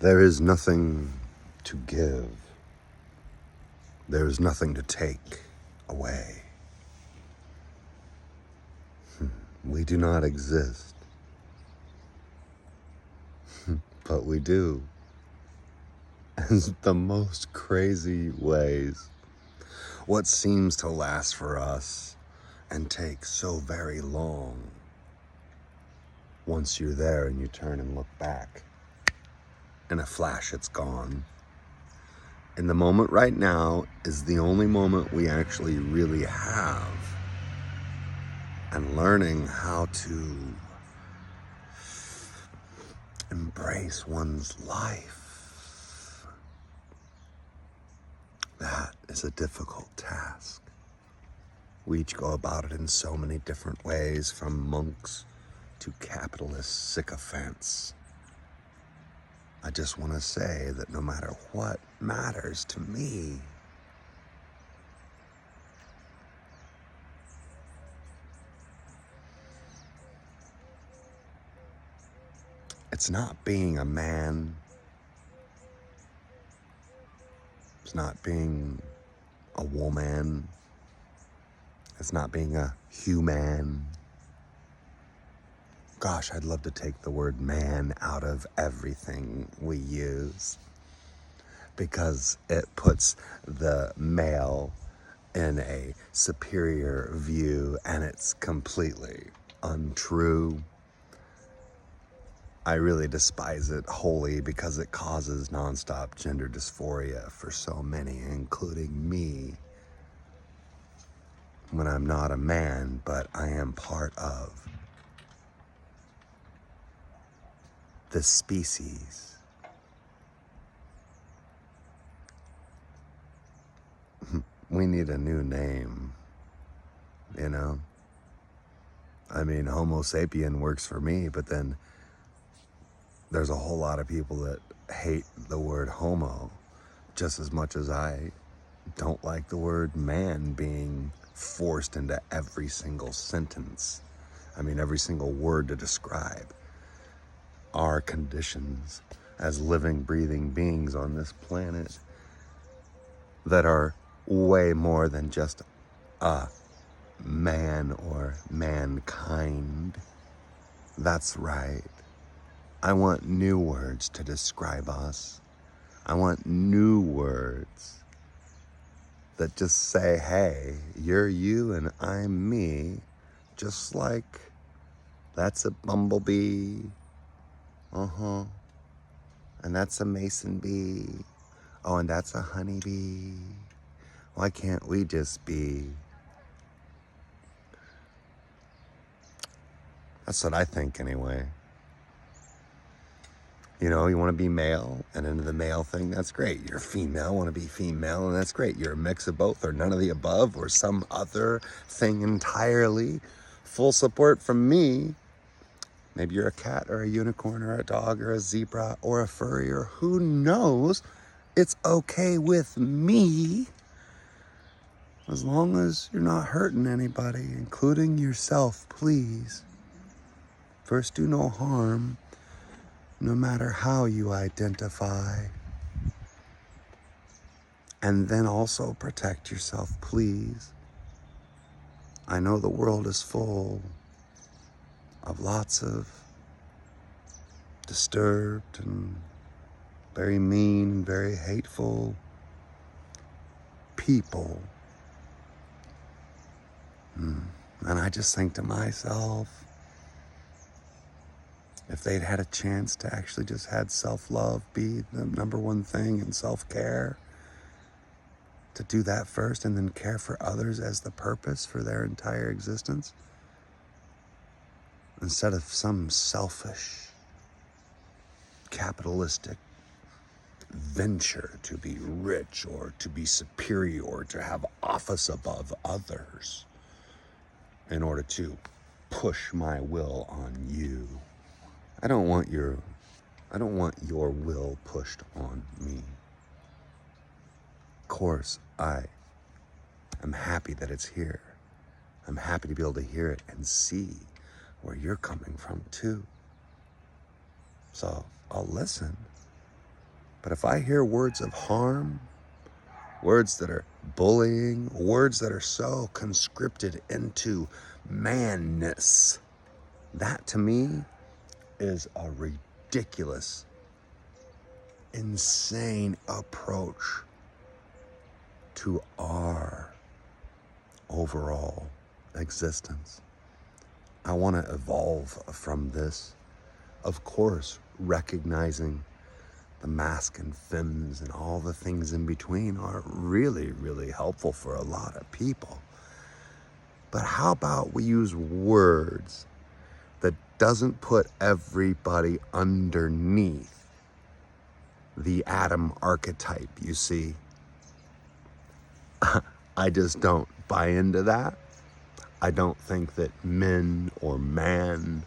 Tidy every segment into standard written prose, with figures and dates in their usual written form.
There is nothing to give. There is nothing to take away. We do not exist, but we do. In the most crazy ways. What seems to last for us and take so very long, once you're there and you turn and look back, in a flash it's gone. And the moment right now is the only moment we actually really have. And learning how to embrace one's life, that is a difficult task. We each go about it in so many different ways, from monks to capitalist sycophants. I just want to say that no matter what matters to me, it's not being a man. It's not being a woman. It's not being a human. Gosh, I'd love to take the word man out of everything we use, because it puts the male in a superior view, and it's completely untrue. I really despise it wholly because it causes nonstop gender dysphoria for so many, including me, when I'm not a man, but I am part of the species. We need a new name, you know? I mean, Homo sapien works for me, but then there's a whole lot of people that hate the word homo just as much as I don't like the word man being forced into every single sentence. I mean, every single word to describe our conditions as living, breathing beings on this planet that are way more than just a man or mankind. That's right. I want new words to describe us. I want new words that just say, hey, you're you and I'm me, just like that's a bumblebee. And that's a mason bee. Oh, and that's a honeybee. Why can't we just be? That's what I think anyway. You know, you want to be male and into the male thing, that's great. You're female, want to be female, and that's great. You're a mix of both, or none of the above, or some other thing entirely. Full support from me. Maybe you're a cat or a unicorn or a dog or a zebra or a furry, or who knows. It's okay with me, as long as you're not hurting anybody, including yourself, please. First, do no harm, no matter how you identify. And then also protect yourself, please. I know the world is full of lots of disturbed and very mean, very hateful people. And I just think to myself, if they'd had a chance to actually just had self-love be the number one thing, and self-care, to do that first and then care for others as the purpose for their entire existence, instead of some selfish, capitalistic venture to be rich or to be superior or to have office above others in order to push my will on you. I don't want your will pushed on me. Of course, I am happy that it's here. I'm happy to be able to hear it and see where you're coming from too. So I'll listen. But if I hear words of harm, words that are bullying, words that are so conscripted into manness, that to me is a ridiculous, insane approach to our overall existence. I want to evolve from this, of course, recognizing the masc and femmes and all the things in between are really, really helpful for a lot of people. But how about we use words that doesn't put everybody underneath the Adam archetype, you see? I just don't buy into that. I don't think that men or man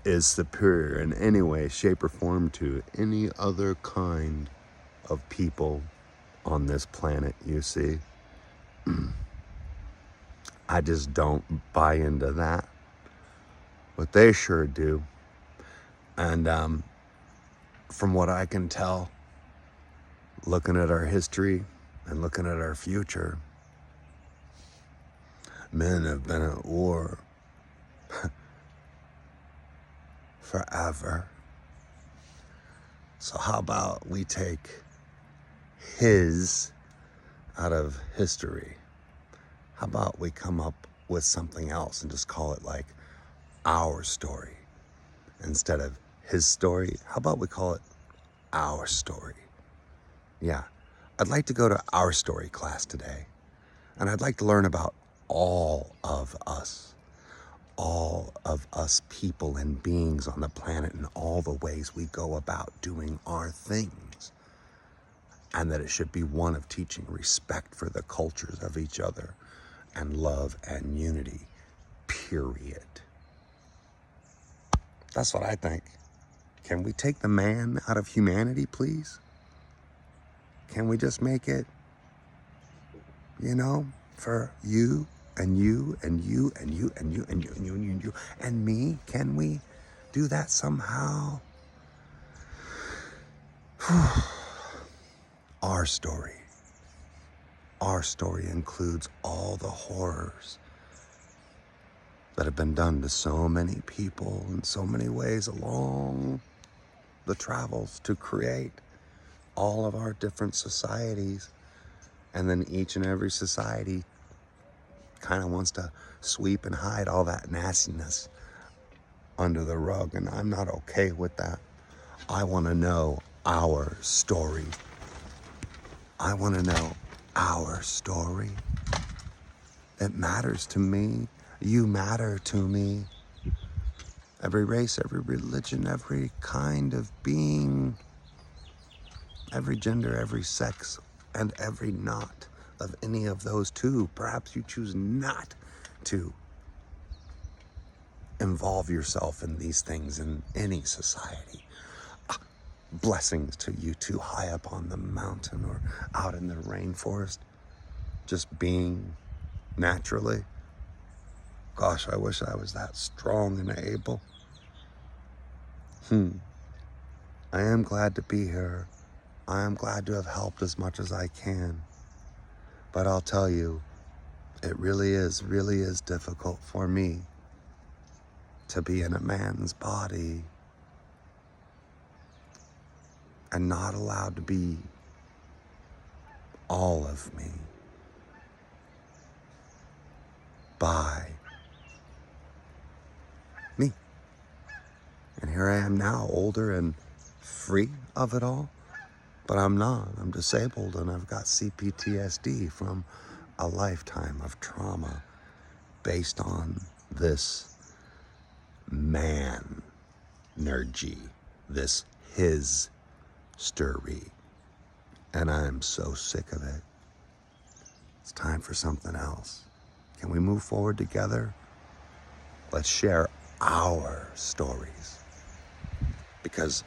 is superior in any way, shape, or form to any other kind of people on this planet, you see. I just don't buy into that. But they sure do. And from what I can tell, looking at our history and looking at our future, men have been at war forever. So how about we take his out of history? How about we come up with something else and just call it like our story instead of his story? How about we call it our story? Yeah, I'd like to go to our story class today, and I'd like to learn about all of us people and beings on the planet, and all the ways we go about doing our things. And that it should be one of teaching respect for the cultures of each other and love and unity, period. That's what I think. Can we take the man out of humanity, please? Can we just make it, for you and you and you and you and you and you and you and you and you and me? Can we do that somehow? Our story. Our story includes all the horrors that have been done to so many people in so many ways along the travels to create all of our different societies. And then each and every society kind of wants to sweep and hide all that nastiness under the rug. And I'm not okay with that. I want to know our story. I want to know our story. It matters to me. You matter to me. Every race, every religion, every kind of being, every gender, every sex, and every not of any of those too. Perhaps you choose not to involve yourself in these things in any society. Blessings to you too, high up on the mountain or out in the rainforest, just being naturally. Gosh, I wish I was that strong and able. I am glad to be here. I am glad to have helped as much as I can. But I'll tell you, it really is difficult for me to be in a man's body and not allowed to be all of me by me. And here I am now, older and free of it all, but I'm not. I'm disabled and I've got CPTSD from a lifetime of trauma based on this man-nergy, this his story. And I'm so sick of it. It's time for something else. Can we move forward together? Let's share our stories, because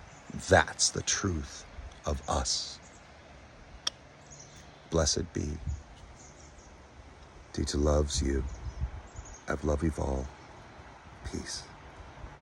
that's the truth of us. Blessed be. Teacher loves you. Have love evolve. Peace.